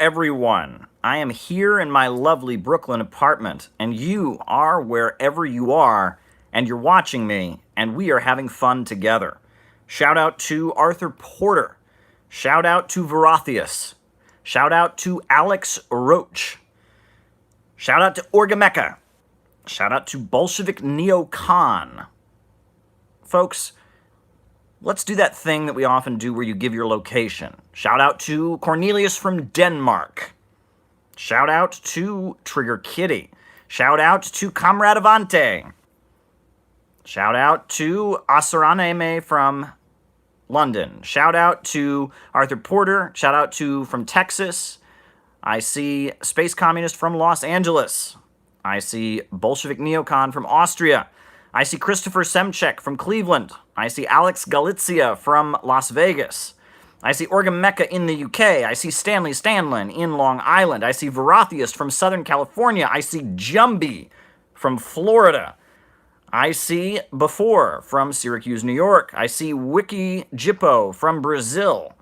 Everyone, I am here in my lovely Brooklyn apartment, and you are wherever you are, and you're watching me, and we are having fun together. Shout out to Arthur Porter. Shout out to Verathius. Shout out to Alex Roach. Shout out to Orgameka. Shout out to Bolshevik Neocon. Folks, let's do that thing that we often do where you give your location. Shout out to Cornelius from Denmark. Shout out to Trigger Kitty. Shout out to Comrade Avante. Shout out to Asaraneme from London. Shout out to Arthur Porter. Shout out to from Texas. I see Space Communist from Los Angeles. I see Bolshevik Neocon from Austria. I see Christopher Semchek from Cleveland. I see Alex Galizia from Las Vegas. I see Orgameka in the UK. I see Stanley Stanlin in Long Island. I see Verathius from Southern California. I see Jumby from Florida. I see Before from Syracuse, New York. I see Wiki Jippo from Brazil.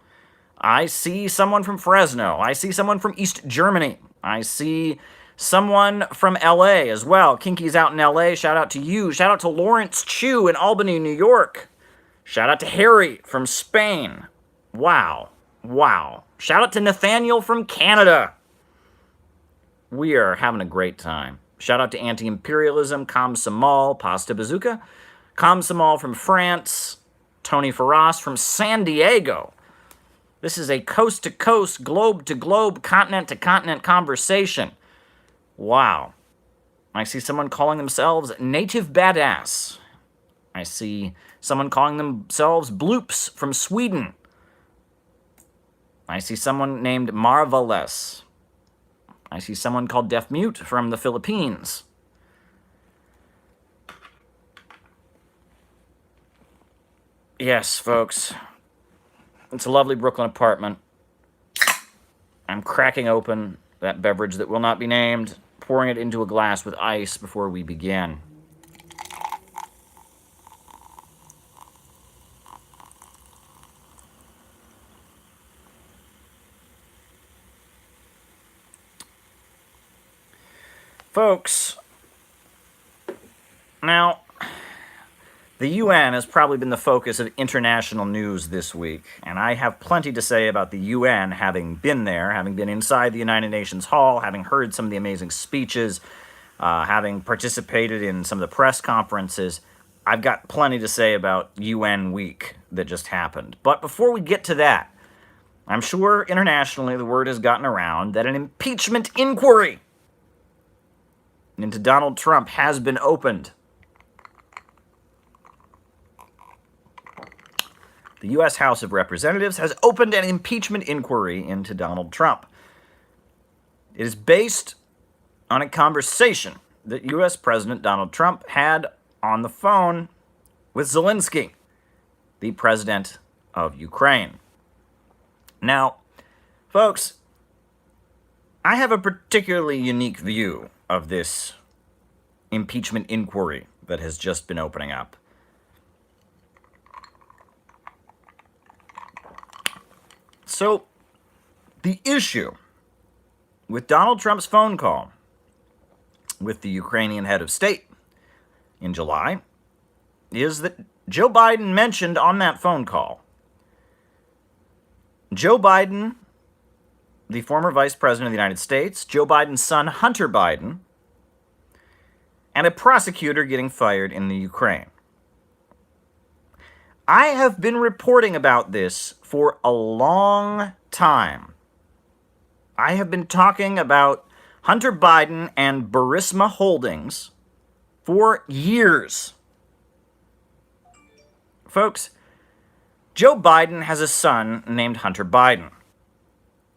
I see someone from Fresno. I see someone from East Germany. I see someone from LA as well. Kinky's out in LA. Shout out to you. Shout out to Lawrence Chu in Albany, New York. Shout out to Harry from Spain. Wow. Wow. Shout out to Nathaniel from Canada. We are having a great time. Shout out to Anti-Imperialism, Kam Samal, Pasta Bazooka. Kam Samal from France. Tony Ferraz from San Diego. This is a coast-to-coast, globe-to-globe, continent-to-continent conversation. Wow. I see someone calling themselves Native Badass. I see someone calling themselves Bloops from Sweden. I see someone named Marvelous. I see someone called Deaf Mute from the Philippines. Yes, folks. It's a lovely Brooklyn apartment. I'm cracking open that beverage that will not be named, pouring it into a glass with ice before we begin. Folks, now, the UN has probably been the focus of international news this week, and I have plenty to say about the UN, having been there, having been inside the United Nations Hall, having heard some of the amazing speeches, having participated in some of the press conferences. I've got plenty to say about UN Week that just happened. But before we get to that, I'm sure internationally the word has gotten around that an impeachment inquiry into Donald Trump has been opened. The U.S. House of Representatives has opened an impeachment inquiry into Donald Trump. It is based on a conversation that U.S. President Donald Trump had on the phone with Zelensky, the president of Ukraine. Now, folks, I have a particularly unique view of this impeachment inquiry that has just been opening up. So, the issue with Donald Trump's phone call with the Ukrainian head of state in July is that Joe Biden mentioned on that phone call, Joe Biden, the former vice president of the United States, Joe Biden's son Hunter Biden, and a prosecutor getting fired in the Ukraine. I have been reporting about this for a long time. I have been talking about Hunter Biden and Burisma Holdings for years. Folks, Joe Biden has a son named Hunter Biden.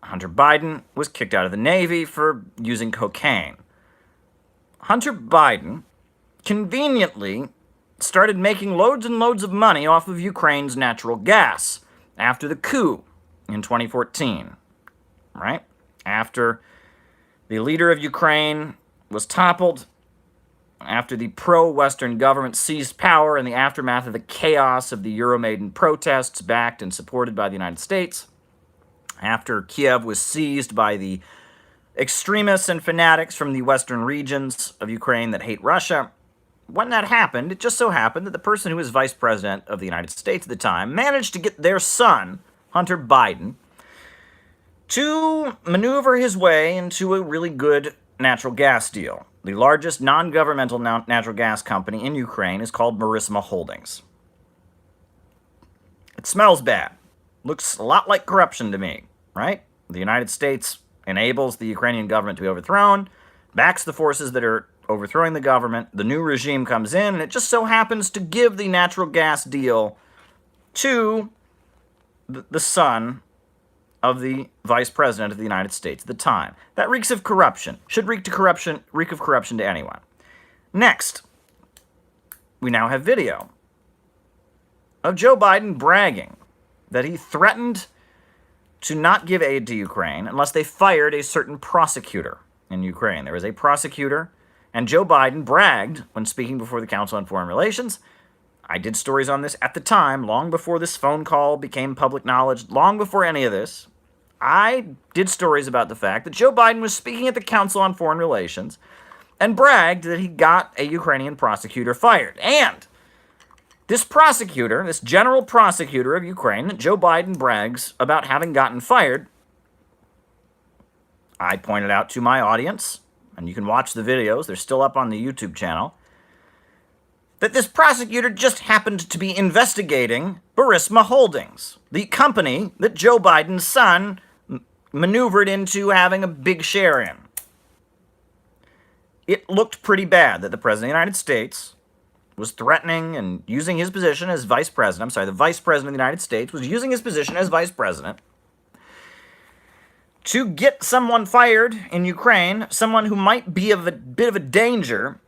Hunter Biden was kicked out of the Navy for using cocaine. Hunter Biden conveniently started making loads and loads of money off of Ukraine's natural gas after the coup in 2014, right? After the leader of Ukraine was toppled, after the pro-Western government seized power in the aftermath of the chaos of the Euromaidan protests backed and supported by the United States, After Kiev was seized by the extremists and fanatics from the western regions of Ukraine that hate Russia, when that happened, it just so happened that the person who was vice president of the United States at the time managed to get their son, Hunter Biden, to maneuver his way into a really good natural gas deal. The largest non-governmental natural gas company in Ukraine is called Burisma Holdings. It smells bad. Looks a lot like corruption to me, right? The United States enables the Ukrainian government to be overthrown, backs the forces that are overthrowing the government, the new regime comes in, and it just so happens to give the natural gas deal to the son of the vice president of the United States at the time. That reeks of corruption. Should reek of corruption to anyone. Next, we now have video of Joe Biden bragging that he threatened to not give aid to Ukraine unless they fired a certain prosecutor in Ukraine. There was a prosecutor, and Joe Biden bragged when speaking before the Council on Foreign Relations. I did stories on this at the time, long before this phone call became public knowledge, long before any of this. I did stories about the fact that Joe Biden was speaking at the Council on Foreign Relations and bragged that he got a Ukrainian prosecutor fired. And this prosecutor, this general prosecutor of Ukraine that Joe Biden brags about having gotten fired, I pointed out to my audience, and you can watch the videos, they're still up on the YouTube channel, that this prosecutor just happened to be investigating Burisma Holdings, the company that Joe Biden's son maneuvered into having a big share in. It looked pretty bad that the President of the United States was threatening and using his position as vice president. The vice president of the United States was using his position as vice president to get someone fired in Ukraine, someone who might be a bit of a danger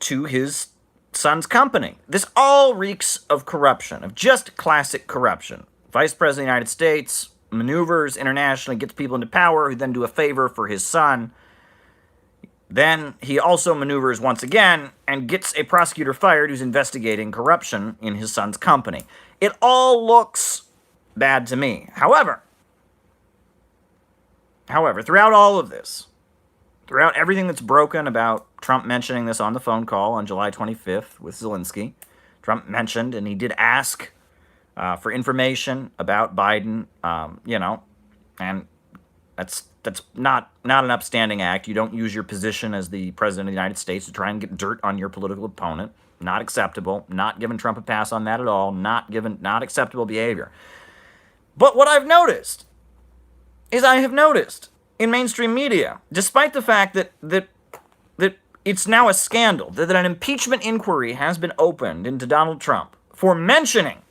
to his son's company. This all reeks of corruption, of just classic corruption. Vice President of the United States maneuvers internationally, gets people into power who then do a favor for his son. Then he also maneuvers once again and gets a prosecutor fired who's investigating corruption in his son's company. It all looks bad to me. However, throughout all of this, throughout everything that's broken about Trump mentioning this on the phone call on July 25th with Zelensky, Trump mentioned, and he did ask for information about Biden, and that's not an upstanding act. You don't use your position as the president of the United States to try and get dirt on your political opponent. Not acceptable. Not giving Trump a pass on that at all. Not acceptable behavior. But what I've noticed is in mainstream media, despite the fact that it's now a scandal, that an impeachment inquiry has been opened into Donald Trump for mentioning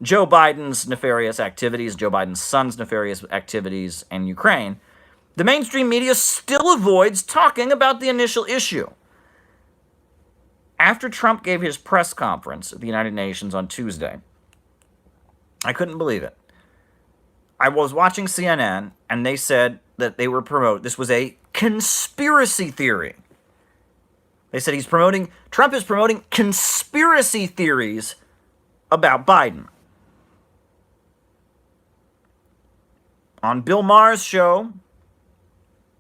Joe Biden's nefarious activities, Joe Biden's son's nefarious activities in Ukraine, the mainstream media still avoids talking about the initial issue. After Trump gave his press conference at the United Nations on Tuesday, I couldn't believe it. I was watching CNN, and they said that this was a conspiracy theory. They said Trump is promoting conspiracy theories about Biden. On Bill Maher's show,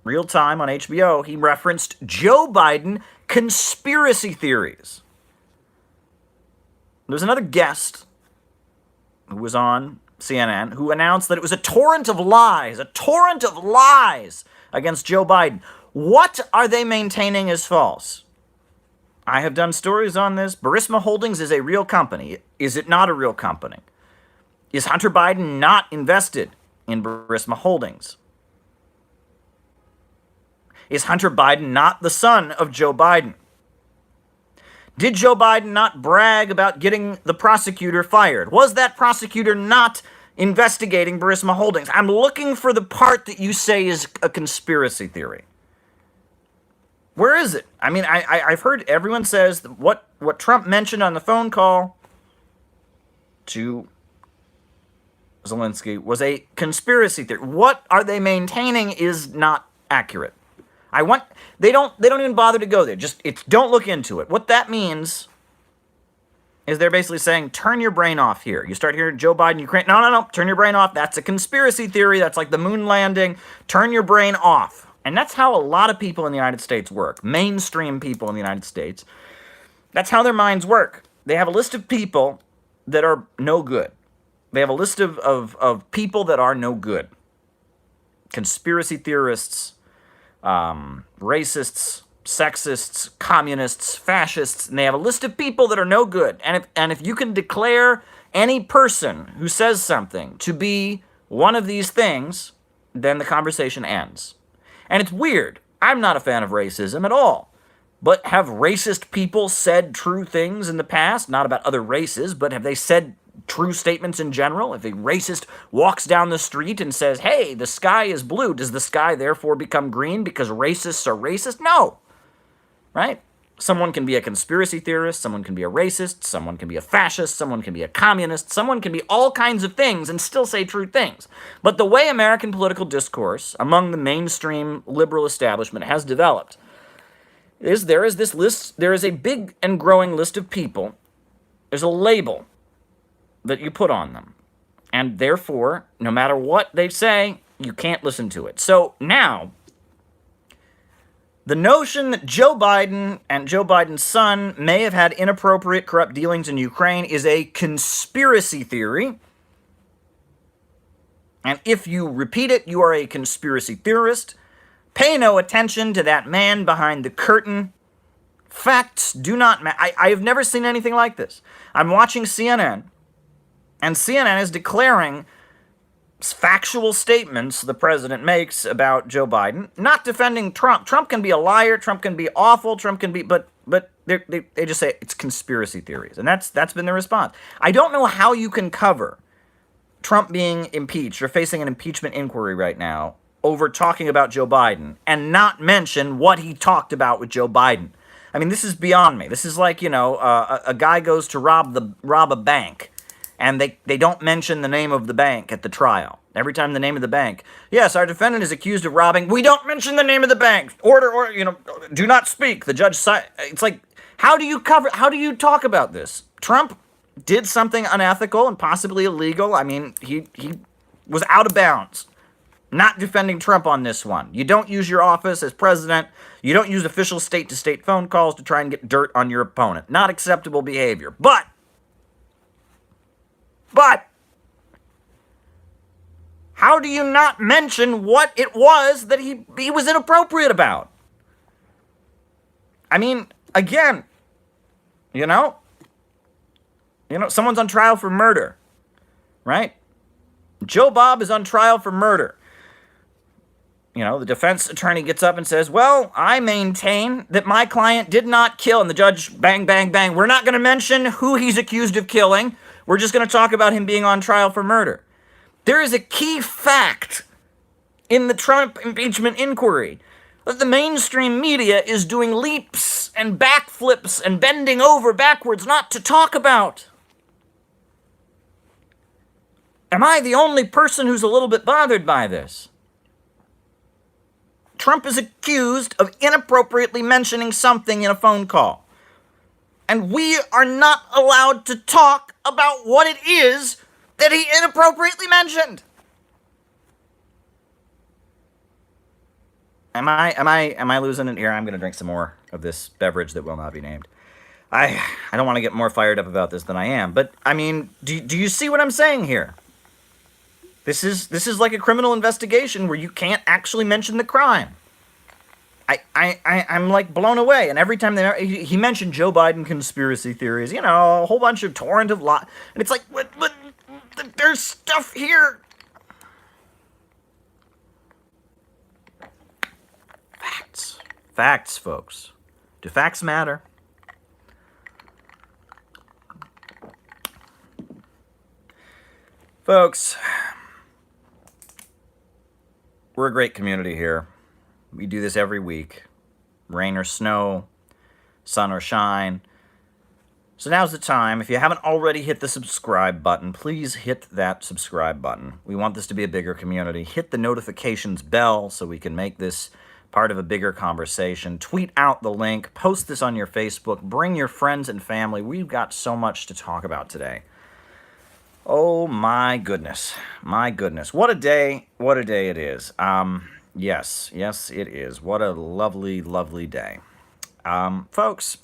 Real Time on HBO, he referenced Joe Biden conspiracy theories. There was another guest who was on CNN who announced that it was a torrent of lies against Joe Biden. What are they maintaining as false? I have done stories on this. Burisma Holdings is a real company. Is it not a real company? Is Hunter Biden not invested in Burisma Holdings? Is Hunter Biden not the son of Joe Biden? Did Joe Biden not brag about getting the prosecutor fired? Was that prosecutor not investigating Burisma Holdings? I'm looking for the part that you say is a conspiracy theory. Where is it? I mean, I've heard everyone says that what Trump mentioned on the phone call to Zelensky was a conspiracy theory. What are they maintaining is not accurate. They don't even bother to go there. Don't look into it. What that means is they're basically saying, turn your brain off here. You start hearing Joe Biden, Ukraine. No, turn your brain off. That's a conspiracy theory. That's like the moon landing. Turn your brain off. And that's how a lot of people in the United States work. Mainstream people in the United States. That's how their minds work. They have a list of people that are no good. They have a list of people that are no good. Conspiracy theorists, racists, sexists, communists, fascists, and they have a list of people that are no good. And if you can declare any person who says something to be one of these things, then the conversation ends. And it's weird. I'm not a fan of racism at all. But have racist people said true things in the past? Not about other races, but have they said true statements in general? If a racist walks down the street and says, hey, the sky is blue, does the sky therefore become green because racists are racist? No. Right? Someone can be a conspiracy theorist, someone can be a racist, someone can be a fascist, someone can be a communist, someone can be all kinds of things and still say true things. But the way American political discourse among the mainstream liberal establishment has developed is there is this list, there is a big and growing list of people, there's a label that you put on them. And therefore, no matter what they say, you can't listen to it. So now, the notion that Joe Biden and Joe Biden's son may have had inappropriate, corrupt dealings in Ukraine is a conspiracy theory. And if you repeat it, you are a conspiracy theorist. Pay no attention to that man behind the curtain. Facts do not matter. I have never seen anything like this. I'm watching CNN, and CNN is declaring factual statements the president makes about Joe Biden, not defending Trump. Trump can be a liar, Trump can be awful, Trump can be, but they just say it's conspiracy theories, and that's been the response. I don't know how you can cover Trump being impeached or facing an impeachment inquiry right now over talking about Joe Biden and not mention what he talked about with Joe Biden. I mean, this is beyond me. This is like, a guy goes to rob a bank, and they don't mention the name of the bank at the trial. Every time the name of the bank. Yes, our defendant is accused of robbing. We don't mention the name of the bank. Order, do not speak. The judge, it's like, how do you talk about this? Trump did something unethical and possibly illegal. I mean, he was out of bounds. Not defending Trump on this one. You don't use your office as president. You don't use official state-to-state phone calls to try and get dirt on your opponent. Not acceptable behavior. But, how do you not mention what it was that he was inappropriate about? I mean, again, someone's on trial for murder, right? Joe Bob is on trial for murder. The defense attorney gets up and says, well, I maintain that my client did not kill. And the judge, bang, bang, bang. We're not going to mention who he's accused of killing. We're just going to talk about him being on trial for murder. There is a key fact in the Trump impeachment inquiry that the mainstream media is doing leaps and backflips and bending over backwards not to talk about. Am I the only person who's a little bit bothered by this? Trump is accused of inappropriately mentioning something in a phone call. And we are not allowed to talk about what it is that he inappropriately mentioned. Am I losing it here? I'm going to drink some more of this beverage that will not be named. I don't want to get more fired up about this than I am, but I mean, do you see what I'm saying here? This is like a criminal investigation where you can't actually mention the crime. I'm like blown away. And every time he mentioned Joe Biden conspiracy theories, a whole bunch of torrent of lies. And it's like, what, there's stuff here. Facts, folks. Do facts matter? Folks, we're a great community here. We do this every week. Rain or snow, sun or shine. So now's the time. If you haven't already hit the subscribe button, please hit that subscribe button. We want this to be a bigger community. Hit the notifications bell so we can make this part of a bigger conversation. Tweet out the link, post this on your Facebook, bring your friends and family. We've got so much to talk about today. Oh my goodness. My goodness. What a day it is. Yes, it is. What a lovely, lovely day. Folks,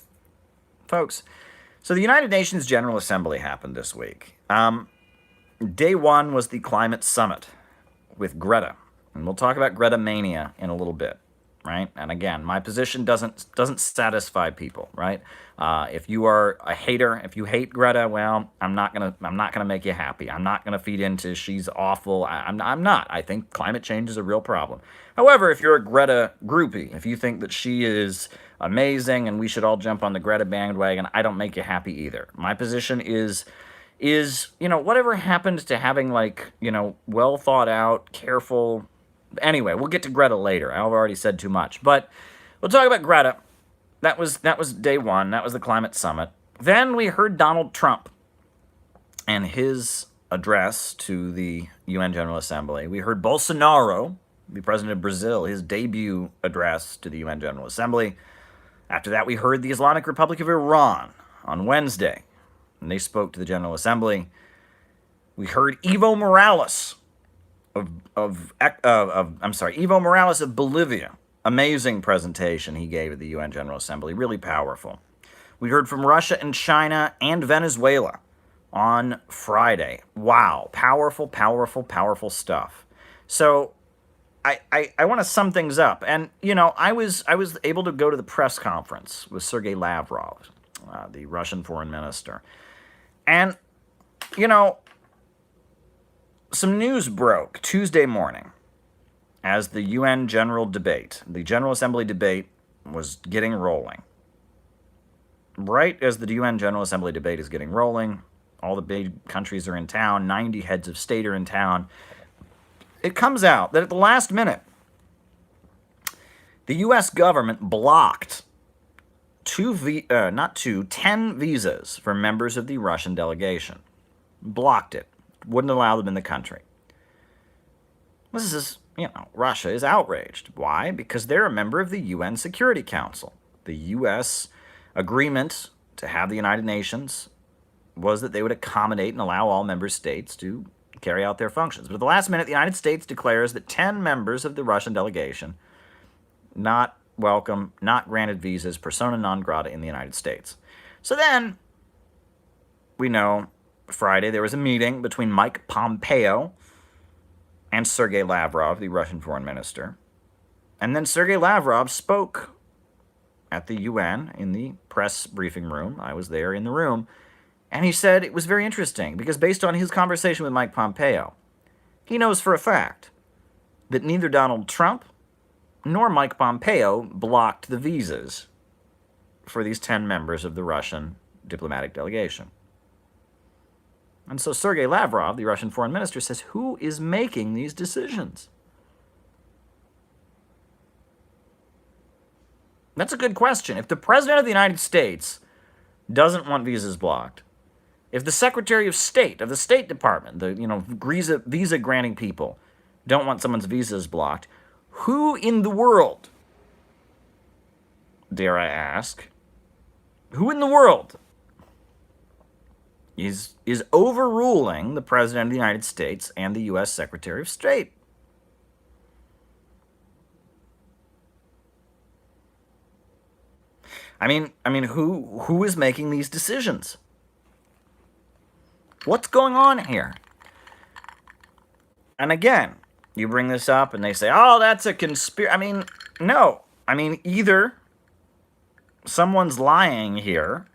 so the United Nations General Assembly happened this week. Day one was the climate summit with Greta. And we'll talk about Greta mania in a little bit, right? And again, my position doesn't satisfy people, right? If you are a hater, if you hate Greta, well, I'm not gonna make you happy. I'm not gonna feed into she's awful. I'm not. I think climate change is a real problem. However, if you're a Greta groupie, if you think that she is amazing and we should all jump on the Greta bandwagon, I don't make you happy either. My position is whatever happened to having well thought out, careful. Anyway, we'll get to Greta later. I've already said too much, but we'll talk about Greta. That was day one. That was the climate summit. Then we heard Donald Trump and his address to the UN General Assembly. We heard Bolsonaro, the president of Brazil, his debut address to the UN General Assembly. After that, we heard the Islamic Republic of Iran on Wednesday, and they spoke to the General Assembly. We heard Evo Morales Evo Morales of Bolivia. Amazing presentation he gave at the UN General Assembly, really powerful. We heard from Russia and China and Venezuela on Friday. Wow, powerful, powerful, powerful stuff. So I want to sum things up. And, I was able to go to the press conference with Sergei Lavrov, the Russian foreign minister. And, some news broke Tuesday morning as the UN the General Assembly debate was getting rolling. Right as the UN General Assembly debate is getting rolling, all the big countries are in town, 90 heads of state are in town. It comes out that at the last minute, the U.S. government blocked 10 visas for members of the Russian delegation. Blocked it. Wouldn't allow them in the country. This is, Russia is outraged. Why? Because they're a member of the UN Security Council. The U.S. agreement to have the United Nations was that they would accommodate and allow all member states to carry out their functions. But at the last minute, the United States declares that 10 members of the Russian delegation not welcome, not granted visas, persona non grata in the United States. So then, we know Friday there was a meeting between Mike Pompeo and Sergei Lavrov, the Russian foreign minister. And then Sergei Lavrov spoke at the UN in the press briefing room. I was there in the room. And he said it was very interesting because based on his conversation with Mike Pompeo, he knows for a fact that neither Donald Trump nor Mike Pompeo blocked the visas for these 10 members of the Russian diplomatic delegation. And so Sergei Lavrov, the Russian foreign minister, says, who is making these decisions? That's a good question. If the President of the United States doesn't want visas blocked, if the Secretary of State of the State Department, the visa granting people, don't want someone's visas blocked, who in the world, dare I ask, who in the world is overruling the President of the United States and the U.S. Secretary of State? I mean, who is making these decisions? What's going on here? And again, you bring this up and they say, oh, that's a conspiracy. No. Either someone's lying here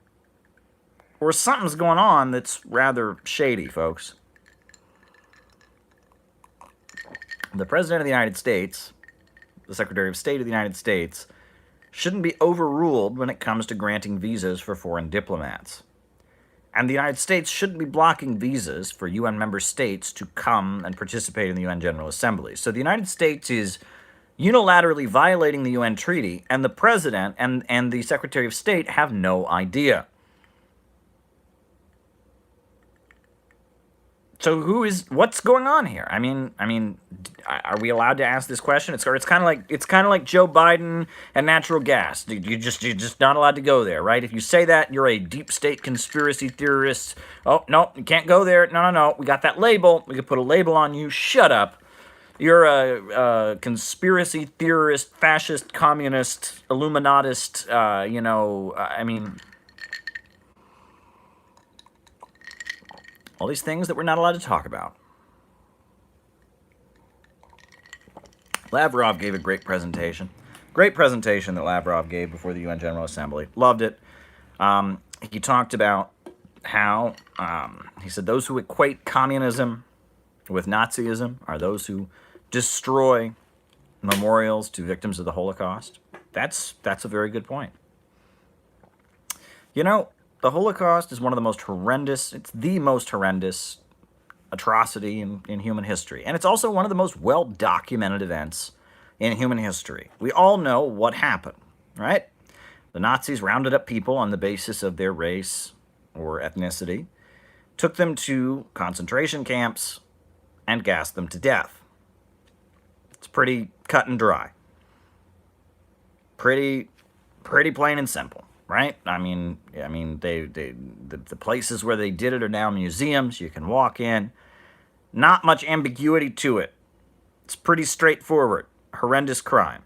or something's going on that's rather shady, folks. The President of the United States, the Secretary of State of the United States, shouldn't be overruled when it comes to granting visas for foreign diplomats. And the United States shouldn't be blocking visas for UN member states to come and participate in the UN General Assembly. So the United States is unilaterally violating the UN treaty, and the President and the Secretary of State have no idea. what's going on here? Are we allowed to ask this question? It's kind of like Joe Biden and natural gas. You're just not allowed to go there, right? If you say that, you're a deep state conspiracy theorist. Oh no, you can't go there. No. We got that label. We could put a label on you. Shut up. You're a conspiracy theorist, fascist, communist, Illuminatist. All these things that we're not allowed to talk about. Lavrov gave a great presentation. Great presentation that Lavrov gave before the UN General Assembly. Loved it. He talked about how, he said, those who equate communism with Nazism are those who destroy memorials to victims of the Holocaust. That's a very good point. You know, the Holocaust is one of the most horrendous, it's the most horrendous atrocity in human history. And it's also one of the most well-documented events in human history. We all know what happened, right? The Nazis rounded up people on the basis of their race or ethnicity, took them to concentration camps, and gassed them to death. It's pretty cut and dry. Pretty plain and simple. Right? The places where they did it are now museums. You can walk in. Not much ambiguity to it. It's pretty straightforward. Horrendous crime.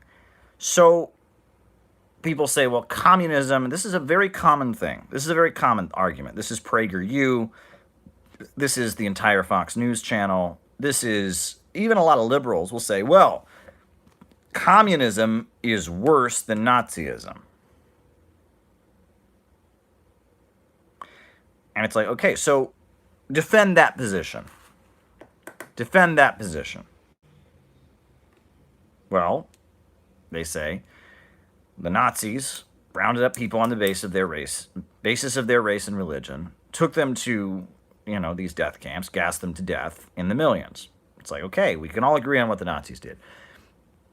So people say, well, communism, and this is a very common thing. This is a very common argument. This is PragerU. This is the entire Fox News channel. This is, even a lot of liberals will say, well, communism is worse than Nazism. And it's like, okay, so defend that position. Defend that position. Well, they say the Nazis rounded up people on the basis of their race and religion, took them to, these death camps, gassed them to death in the millions. It's like, okay, we can all agree on what the Nazis did.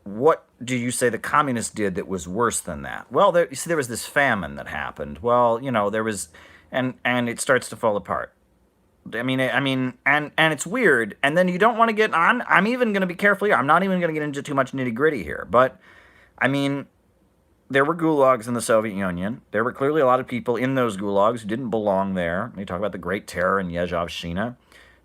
What do you say the communists did that was worse than that? Well, there was this famine that happened. Well, there was... And it starts to fall apart. And it's weird. And then you don't want to get on. I'm even going to be careful here. I'm not even going to get into too much nitty gritty here. But, there were gulags in the Soviet Union. There were clearly a lot of people in those gulags who didn't belong there. You talk about the Great Terror in Yezhovshchina.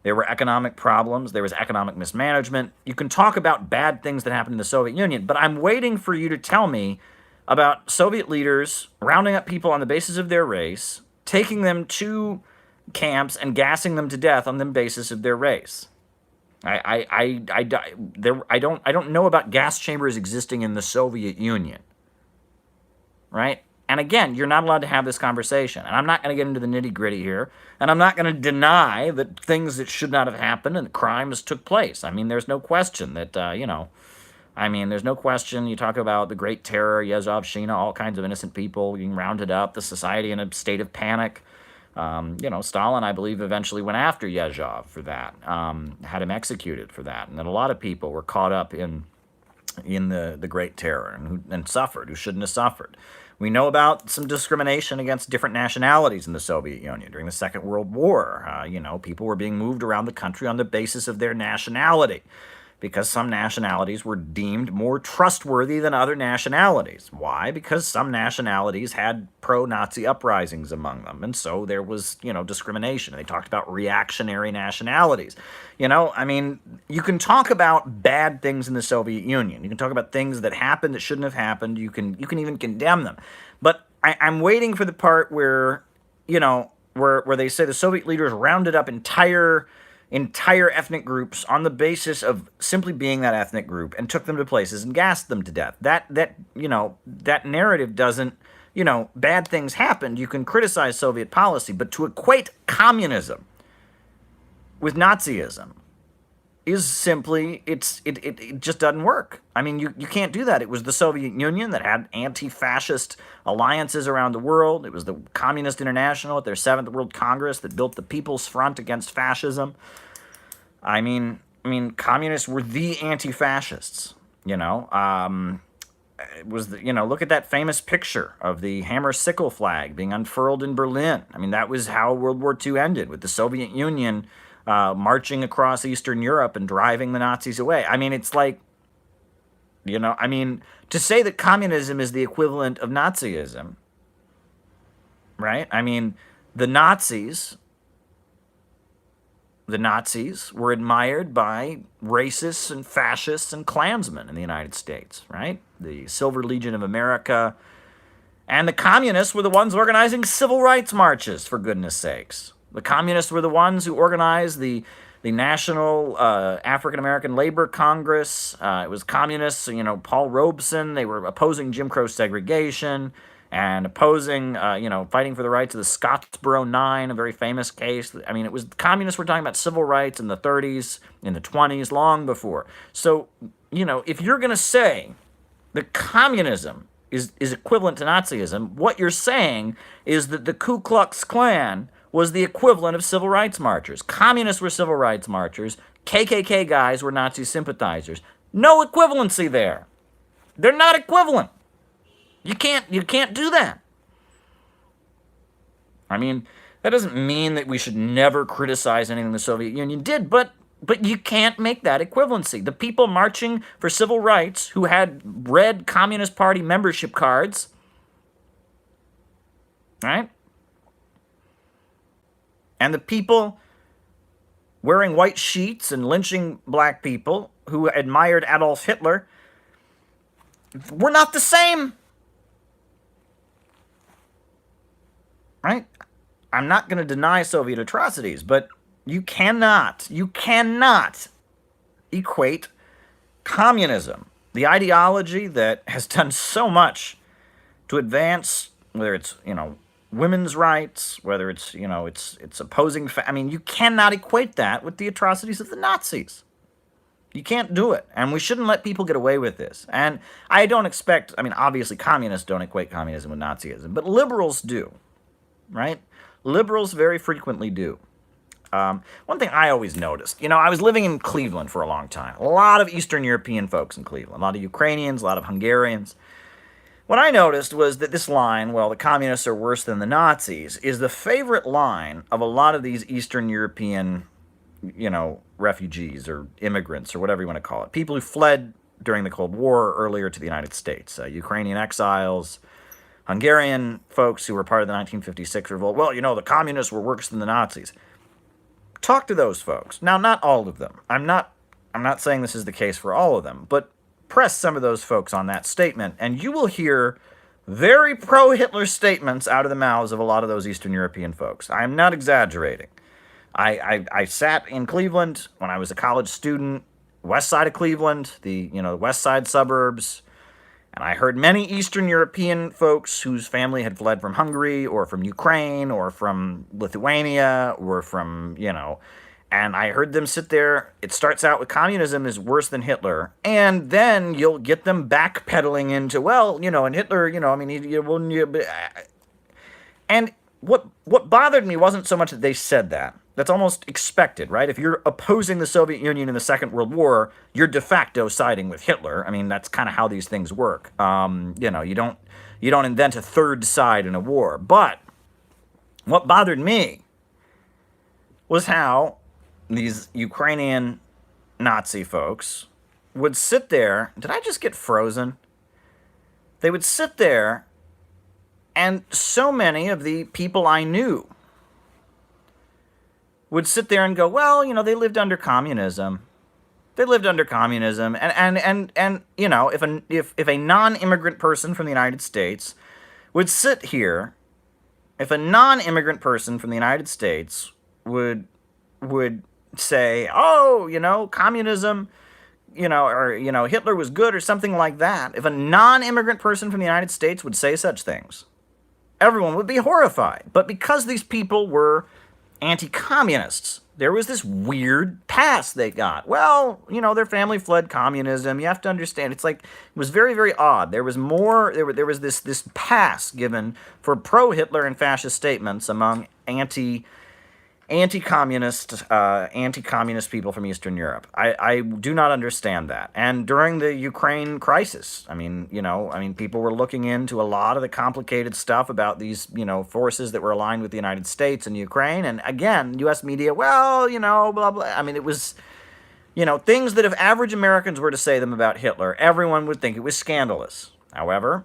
There were economic problems. There was economic mismanagement. You can talk about bad things that happened in the Soviet Union. But I'm waiting for you to tell me about Soviet leaders rounding up people on the basis of their race, taking them to camps and gassing them to death on the basis of their race. I don't know about gas chambers existing in the Soviet Union, right? And again, you're not allowed to have this conversation. And I'm not going to get into the nitty gritty here. And I'm not going to deny that things that should not have happened and crimes took place. There's no question that, there's no question. You talk about the Great Terror, Yezhovshchina, all kinds of innocent people being rounded up, the society in a state of panic. Stalin, I believe, eventually went after Yezhov for that, had him executed for that. And then a lot of people were caught up in the Great Terror and suffered, who shouldn't have suffered. We know about some discrimination against different nationalities in the Soviet Union during the Second World War. People were being moved around the country on the basis of their nationality, because some nationalities were deemed more trustworthy than other nationalities. Why? Because some nationalities had pro-Nazi uprisings among them, and so there was, discrimination. They talked about reactionary nationalities. You can talk about bad things in the Soviet Union. You can talk about things that happened that shouldn't have happened. You can even condemn them. But I'm waiting for the part where, where they say the Soviet leaders rounded up entire ethnic groups on the basis of simply being that ethnic group and took them to places and gassed them to death. That narrative doesn't, bad things happened. You can criticize Soviet policy, but to equate communism with Nazism is simply, it just doesn't work. You can't do that. It was the Soviet Union that had anti-fascist alliances around the world. It was the Communist International at their 7th World Congress that built the People's Front against fascism. Communists were the anti-fascists, It was, look at that famous picture of the hammer-sickle flag being unfurled in Berlin. That was how World War II ended, with the Soviet Union marching across Eastern Europe and driving the Nazis away. I mean, it's like, to say that communism is the equivalent of Nazism, right? I mean, the Nazis were admired by racists and fascists and Klansmen in the United States, right? The Silver Legion of America. And the communists were the ones organizing civil rights marches, for goodness sakes. The communists were the ones who organized the National African American Labor Congress. It was communists, Paul Robeson. They were opposing Jim Crow segregation and opposing, fighting for the rights of the Scottsboro Nine, a very famous case. I mean, it was communists were talking about civil rights in the 30s, in the 20s, long before. So, if you're going to say that communism is equivalent to Nazism, what you're saying is that the Ku Klux Klan was the equivalent of civil rights marchers. Communists were civil rights marchers. KKK guys were Nazi sympathizers. No equivalency there. They're not equivalent. You can't do that. I mean, that doesn't mean that we should never criticize anything the Soviet Union did, but you can't make that equivalency. The people marching for civil rights who had red Communist Party membership cards, right? And the people wearing white sheets and lynching black people who admired Adolf Hitler were not the same. Right? I'm not going to deny Soviet atrocities, but you cannot equate communism, the ideology that has done so much to advance, whether it's, women's rights, whether it's, it's opposing, I mean, you cannot equate that with the atrocities of the Nazis. You can't do it, and we shouldn't let people get away with this. And I don't expect, obviously communists don't equate communism with Nazism, but liberals do, right? Liberals very frequently do. One thing I always noticed, I was living in Cleveland for a long time. A lot of Eastern European folks in Cleveland, a lot of Ukrainians, a lot of Hungarians. What I noticed was that this line, well, the communists are worse than the Nazis, is the favorite line of a lot of these Eastern European, refugees or immigrants or whatever you want to call it. People who fled during the Cold War earlier to the United States. Ukrainian exiles, Hungarian folks who were part of the 1956 revolt. Well, the communists were worse than the Nazis. Talk to those folks. Now, not all of them. I'm not saying this is the case for all of them, but press some of those folks on that statement, and you will hear very pro-Hitler statements out of the mouths of a lot of those Eastern European folks. I'm not exaggerating. I sat in Cleveland when I was a college student, west side of Cleveland, the west side suburbs, and I heard many Eastern European folks whose family had fled from Hungary or from Ukraine or from Lithuania or from, and I heard them sit there. It starts out with communism is worse than Hitler, and then you'll get them backpedaling into, and Hitler, and what bothered me wasn't so much that they said that. That's almost expected, right? If you're opposing the Soviet Union in the Second World War, you're de facto siding with Hitler. That's kind of how these things work. You don't invent a third side in a war. But what bothered me was how these Ukrainian Nazi folks would sit there. Did I just get frozen? They would sit there, and so many of the people I knew would sit there and go, they lived under communism. They lived under communism. And if a non-immigrant person from the United States would sit here, if a non-immigrant person from the United States would say, communism, or Hitler was good or something like that, if a non-immigrant person from the United States would say such things, everyone would be horrified. But because these people were anti-communists, there was this weird pass they got. Their family fled communism. You have to understand, it was very, very odd. There was this pass given for pro-Hitler and fascist statements among anti-communist people from Eastern Europe. I do not understand that. And during the Ukraine crisis, I mean, people were looking into a lot of the complicated stuff about these, forces that were aligned with the United States and Ukraine. And again, U.S. media, well, blah, blah. I mean, it was, things that if average Americans were to say them about Hitler, everyone would think it was scandalous. However,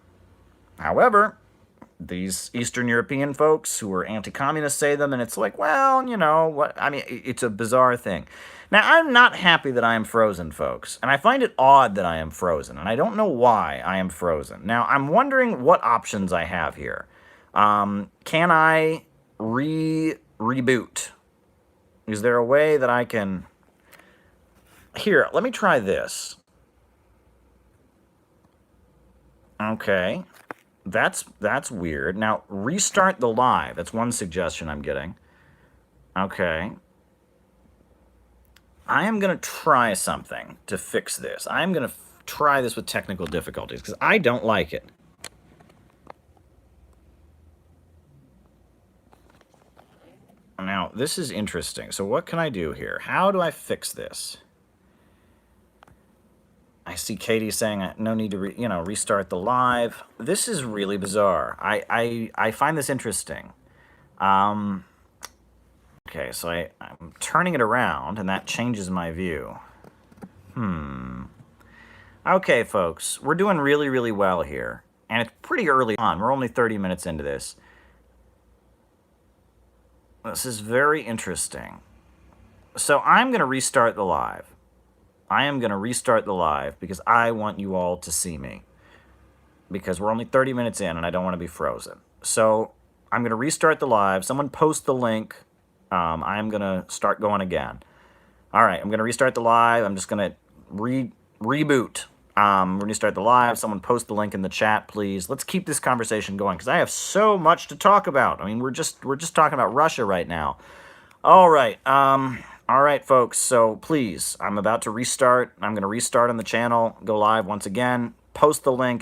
these Eastern European folks who are anti-communist say them, and it's like, well, what? I mean, it's a bizarre thing. Now, I'm not happy that I am frozen, folks, and I find it odd that I am frozen, and I don't know why I am frozen. Now, I'm wondering what options I have here. Can I reboot? Is there a way that I can... Here, let me try this. Okay. That's weird. Now, restart the live. That's one suggestion I'm getting. Okay. I am going to try something to fix this. I'm going to try this with technical difficulties because I don't like it. Now, this is interesting. So what can I do here? How do I fix this? I see Katie saying no need to restart the live. This is really bizarre. I find this interesting. Okay, so I'm turning it around, and that changes my view. Okay, folks, we're doing really, really well here. And it's pretty early on. We're only 30 minutes into this. This is very interesting. So I'm going to restart the live. I am going to restart the live because I want you all to see me. Because we're only 30 minutes in and I don't want to be frozen. So I'm going to restart the live. Someone post the link. I am going to start going again. All right, I'm going to restart the live. I'm just going to reboot. We're going to start the live. Someone post the link in the chat, please. Let's keep this conversation going because I have so much to talk about. I mean, we're just talking about Russia right now. All right. All right, folks, so please, I'm about to restart. I'm going to restart on the channel, go live once again, post the link, and